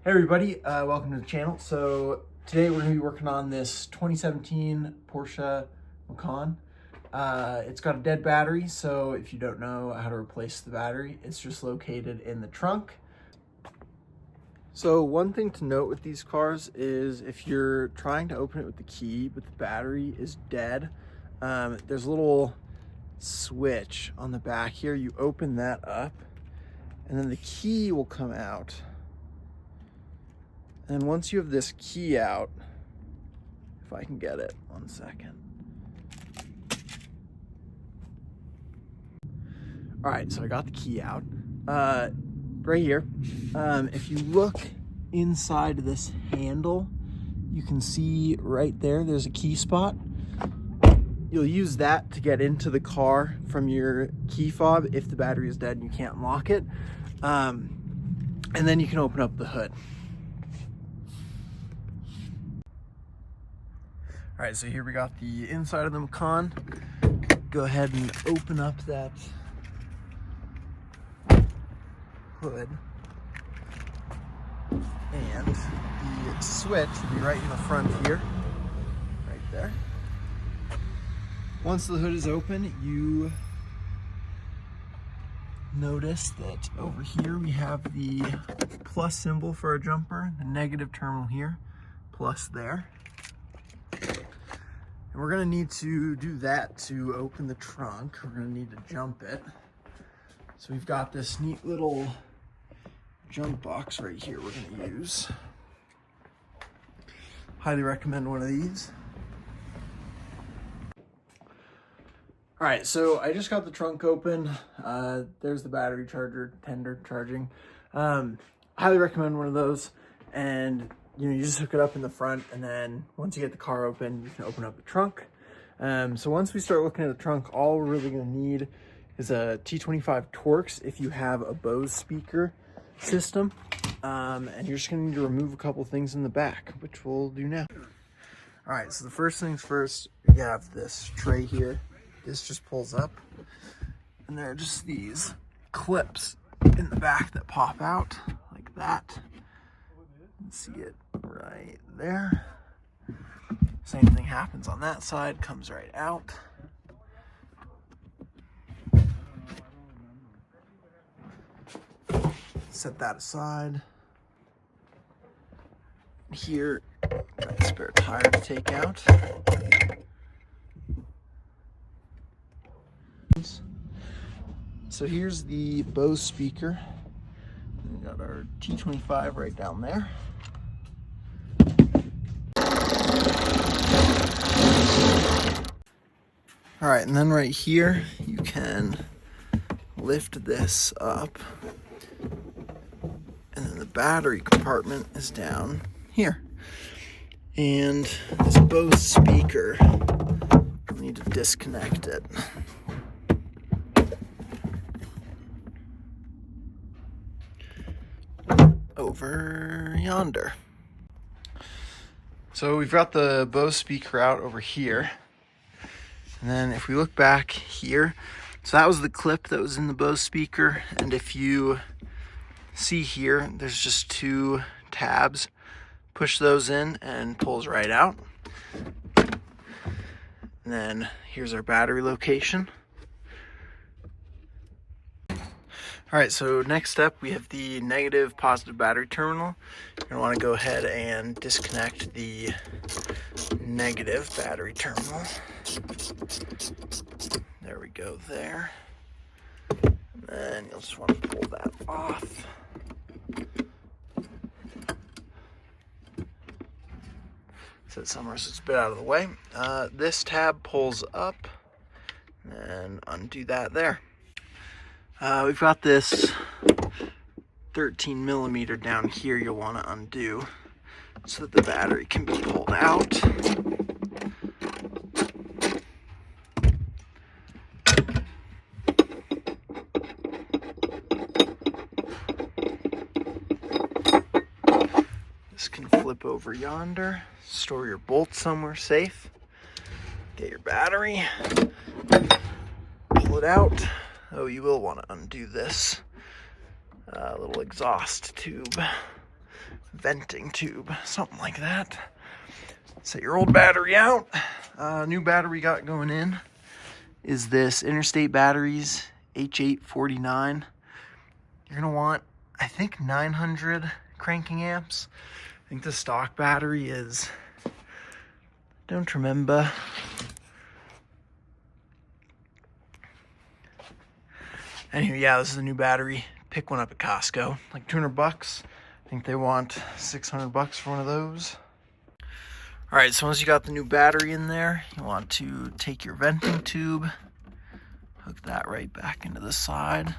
Hey everybody, welcome to the channel. So today we're going to be working on this 2017 Porsche Macan. It's got a dead battery, so if you don't know how to replace the battery, it's just located in the trunk. So one thing to note with these cars is if you're trying to open it with the key but the battery is dead, there's a little switch on the back here. You open that up and then the key will come out. And once you have this key out, if I can get it, 1 second. All right, so I got the key out. Right here, if you look inside this handle, you can see right there, there's a key spot. You'll use that to get into the car from your key fob if the battery is dead and you can't lock it. And then you can open up the hood. All right, so here we got the inside of the Macan. Go ahead and open up that hood. And the switch will be right in the front here, right there. Once the hood is open, you notice that over here we have the plus symbol for our jumper, the negative terminal here, plus there. And we're gonna need to do that to open the trunk. We're gonna need to jump it. So we've got this neat little jump box right here we're gonna use. Highly recommend one of these. All right, so I just got the trunk open. There's the battery charger, tender charging. Highly recommend one of those. And you just hook it up in the front, and then once you get the car open, you can open up the trunk. So once we start looking at the trunk, all we're really gonna need is a T25 Torx if you have a Bose speaker system. And you're just gonna need to remove a couple things in the back, which we'll do now. All right, so the first things first, we have this tray here. This just pulls up, and there are just these clips in the back that pop out like that. See it right there. Same thing happens on that side, comes right out. Set that aside. Here, got a spare tire to take out. So here's the Bose speaker. We got our T25 right down there. All right, and then right here, you can lift this up, and then the battery compartment is down here. And this Bose speaker, you'll need to disconnect it. Over yonder. So we've got the Bose speaker out over here. And then if we look back here, so that was the clip that was in the Bose speaker. And if you see here, there's just two tabs. Push those in and pulls right out. And then here's our battery location. All right, so next step, we have the negative positive battery terminal. You're gonna wanna go ahead and disconnect the negative battery terminal. There we go there. And then you'll just wanna pull that off. Set it somewhere so it's a bit out of the way. This tab pulls up and undo that there. We've got this 13 millimeter down here you'll want to undo so that the battery can be pulled out. This can flip over yonder, store your bolts somewhere safe, get your battery, pull it out. Oh, you will want to undo this little exhaust tube. venting tube, something like that. Set your old battery out. New battery we got going in is this Interstate Batteries H849. You're gonna want, I think, 900 cranking amps. I think the stock battery is, don't remember. Anyway, yeah, this is a new battery. Pick one up at Costco, like 200 bucks. I think they want 600 bucks for one of those. All right, so once you got the new battery in there, you want to take your venting tube, hook that right back into the side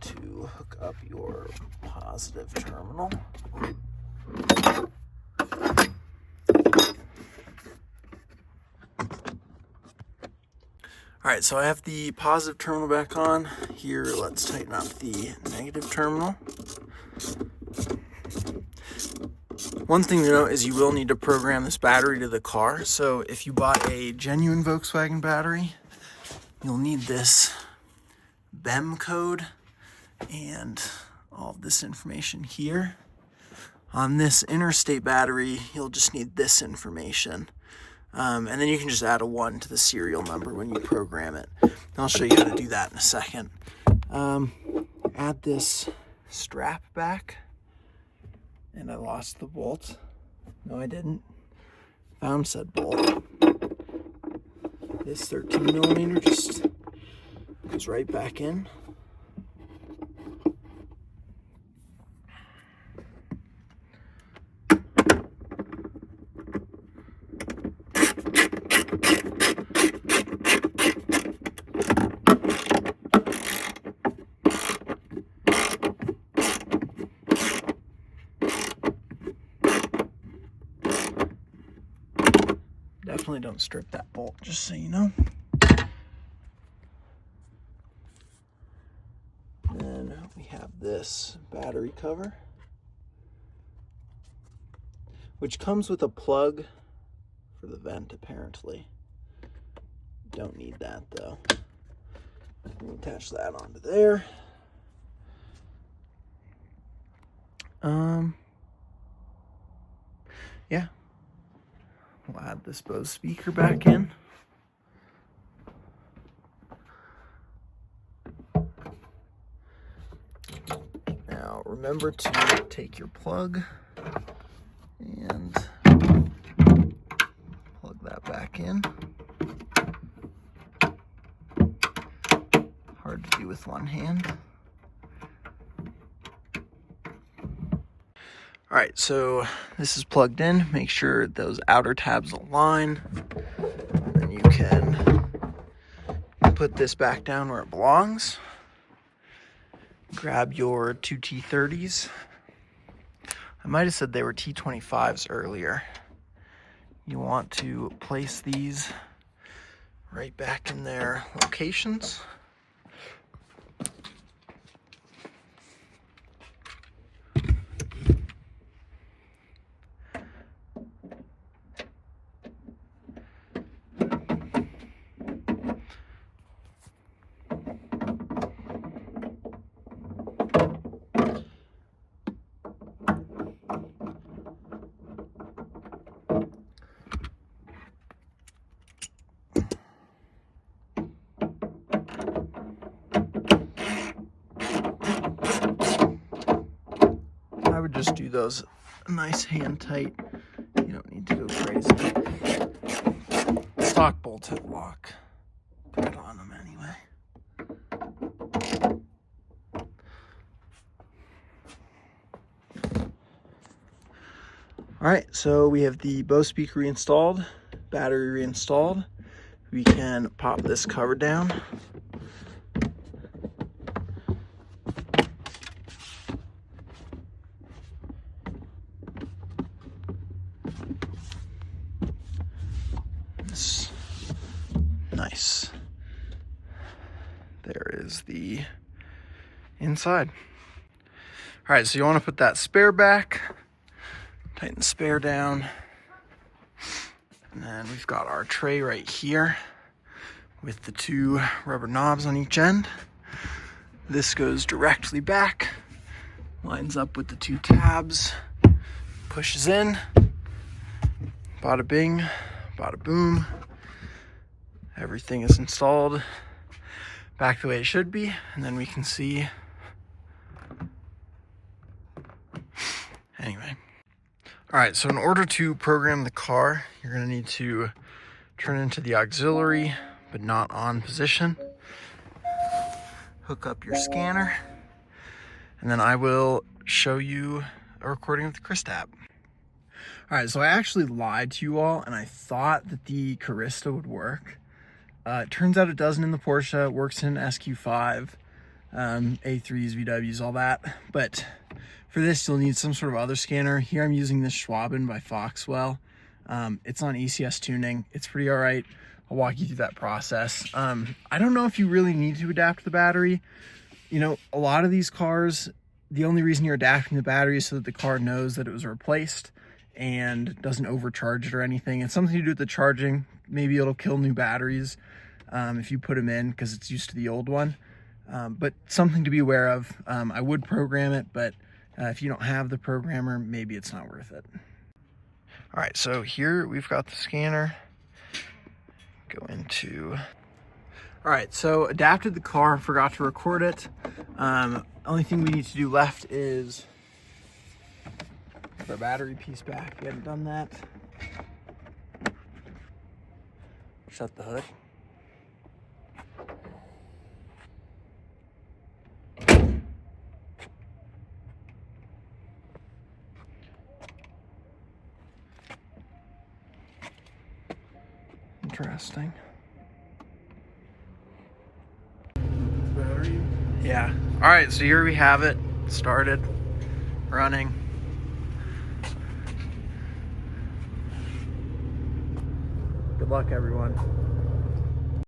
to hook up your positive terminal. All right, so I have the positive terminal back on. Here, let's tighten up the negative terminal. One thing to note is you will need to program this battery to the car. So if you bought a genuine Volkswagen battery, you'll need this BEM code and all of this information here. On this Interstate battery, you'll just need this information. And then you can just add a 1 to the serial number when you program it. And I'll show you how to do that in a second. Add this strap back. And I lost the bolt. No, I didn't. Found said bolt. This 13 millimeter just goes right back in. Definitely don't strip that bolt, just so you know. Then we have this battery cover, which comes with a plug for the vent, apparently. Don't need that, though. We'll attach that onto there. Yeah. We'll add this Bose speaker back in. Now remember to take your plug and plug that back in. Hard to do with one hand. All right, so this is plugged in. Make sure those outer tabs align. Then you can put this back down where it belongs. Grab your two T30s. I might have said they were T25s earlier. You want to place these right back in their locations. I would just do those nice hand tight. You don't need to go crazy. Stock bolts have lock thread on them anyway. All right, so we have the Bose speaker reinstalled, battery reinstalled. We can pop this cover down. Nice. There is the inside. All right, so you want to put that spare back, tighten the spare down, and then we've got our tray right here with the two rubber knobs on each end. This goes directly back, lines up with the two tabs, pushes in, bada bing, bada boom. Everything is installed back the way it should be, and then we can see. Anyway. All right, so in order to program the car, you're gonna need to turn into the auxiliary, but not on position. Hook up your scanner, and then I will show you a recording of the Crist app. All right, so I actually lied to you all, and I thought that the Carista would work. It turns out it doesn't in the Porsche. It works in SQ5, A3s, VWs, all that. But for this, you'll need some sort of other scanner. Here I'm using this Schwaben by Foxwell. It's on ECS tuning. It's pretty all right. I'll walk you through that process. I don't know if you really need to adapt the battery. You know, a lot of these cars, the only reason you're adapting the battery is so that the car knows that it was replaced and doesn't overcharge it or anything. It's something to do with the charging. Maybe it'll kill new batteries if you put them in because it's used to the old one. But something to be aware of. I would program it, but if you don't have the programmer, maybe it's not worth it. All right, so here we've got the scanner. Go into. All right, so adapted the car, forgot to record it. Only thing we need to do left is put our battery piece back. We haven't done that. Shut the hood. Interesting. Battery? Yeah. All right, so here we have it. Started, running. Good luck, everyone.